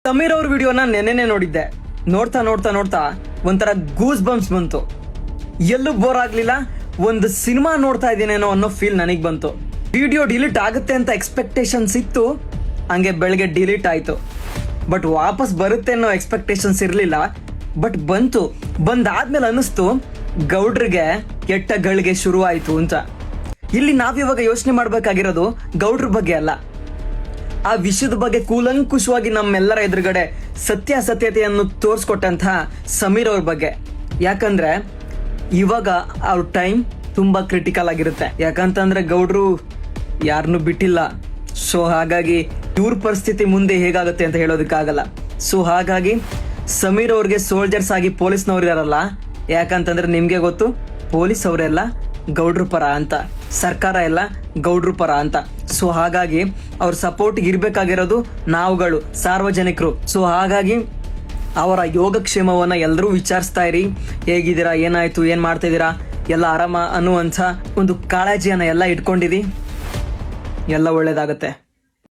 ಸಮೀರ್ ಅವ್ರ ವಿಡಿಯೋನ ನೆನ್ನೆನೆ ನೋಡಿದ್ದೆ. ನೋಡ್ತಾ ನೋಡ್ತಾ ನೋಡ್ತಾ ಒಂಥರ ಗೂಸ್ ಬಂಪ್ಸ್ ಬಂತು. ಎಲ್ಲೂ ಬೋರ್ ಆಗ್ಲಿಲ್ಲ. ಒಂದು ಸಿನಿಮಾ ನೋಡ್ತಾ ಇದ್ದೀನೇನೋ ಅನ್ನೋ ಫೀಲ್ ನನಗೆ ಬಂತು. ವಿಡಿಯೋ ಡಿಲೀಟ್ ಆಗುತ್ತೆ ಅಂತ ಎಕ್ಸ್ಪೆಕ್ಟೇಷನ್ಸ್ ಇತ್ತು, ಹಂಗೆ ಬೆಳಗ್ಗೆ ಡಿಲೀಟ್ ಆಯ್ತು. ಬಟ್ ವಾಪಸ್ ಬರುತ್ತೆ ಅನ್ನೋ ಎಕ್ಸ್ಪೆಕ್ಟೇಷನ್ಸ್ ಇರಲಿಲ್ಲ. ಬಟ್ ಬಂದಾದ್ಮೇಲೆ ಅನ್ನಿಸ್ತು ಗೌಡ್ರಿಗೆ ಕೆಟ್ಟ ಗಳಿಗೆ ಶುರು ಆಯ್ತು ಅಂತ. ಇಲ್ಲಿ ನಾವಿವಾಗ ಯೋಚನೆ ಮಾಡ್ಬೇಕಾಗಿರೋದು ಗೌಡ್ರ ಬಗ್ಗೆ ಅಲ್ಲ, ಆ ವಿಷಯದ ಬಗ್ಗೆ ಕೂಲಂಕುಷವಾಗಿ ನಮ್ಮೆಲ್ಲರ ಎದುರುಗಡೆ ಸತ್ಯಾಸತ್ಯತೆಯನ್ನು ತೋರಿಸ್ಕೊಟ್ಟಂತಹ ಸಮೀರ್ ಅವ್ರ ಬಗ್ಗೆ. ಯಾಕಂದ್ರೆ ಇವಾಗ ಅವ್ರ ಟೈಮ್ ತುಂಬಾ ಕ್ರಿಟಿಕಲ್ ಆಗಿರುತ್ತೆ. ಯಾಕಂತಂದ್ರೆ ಗೌಡ್ರು ಯಾರನ್ನು ಬಿಟ್ಟಿಲ್ಲ. ಸೊ ಹಾಗಾಗಿ ಇವ್ರ ಪರಿಸ್ಥಿತಿ ಮುಂದೆ ಹೇಗಾಗುತ್ತೆ ಅಂತ ಹೇಳೋದಕ್ಕಾಗಲ್ಲ. ಸೊ ಹಾಗಾಗಿ ಸಮೀರ್ ಅವ್ರಿಗೆ ಸೋಲ್ಜರ್ಸ್ ಆಗಿ ಪೊಲೀಸ್ನವ್ರು ಇರಲ್ಲ. ಯಾಕಂತಂದ್ರೆ ನಿಮ್ಗೆ ಗೊತ್ತು, ಪೊಲೀಸ್ ಅವರೆಲ್ಲ ಗೌಡ್ರ ಪರ ಅಂತ, ಸರ್ಕಾರ ಎಲ್ಲ ಗೌಡ್ರ ಪರ ಅಂತ. ಸೊ ಹಾಗಾಗಿ ಅವ್ರ ಸಪೋರ್ಟ್ ಇರ್ಬೇಕಾಗಿರೋದು ನಾವುಗಳು, ಸಾರ್ವಜನಿಕರು. ಸೊ ಹಾಗಾಗಿ ಅವರ ಯೋಗಕ್ಷೇಮವನ್ನ ಎಲ್ಲರೂ ವಿಚಾರಿಸ್ತಾ ಇರಿ. ಹೇಗಿದ್ದೀರಾ, ಏನಾಯ್ತು, ಏನ್ ಮಾಡ್ತಾ ಇದ್ದೀರಾ, ಎಲ್ಲ ಆರಾಮ ಅನ್ನುವಂಥ ಒಂದು ಕಾಳಜಿಯನ್ನ ಎಲ್ಲ ಇಟ್ಕೊಂಡಿರಿ. ಎಲ್ಲ ಒಳ್ಳೇದಾಗತ್ತೆ.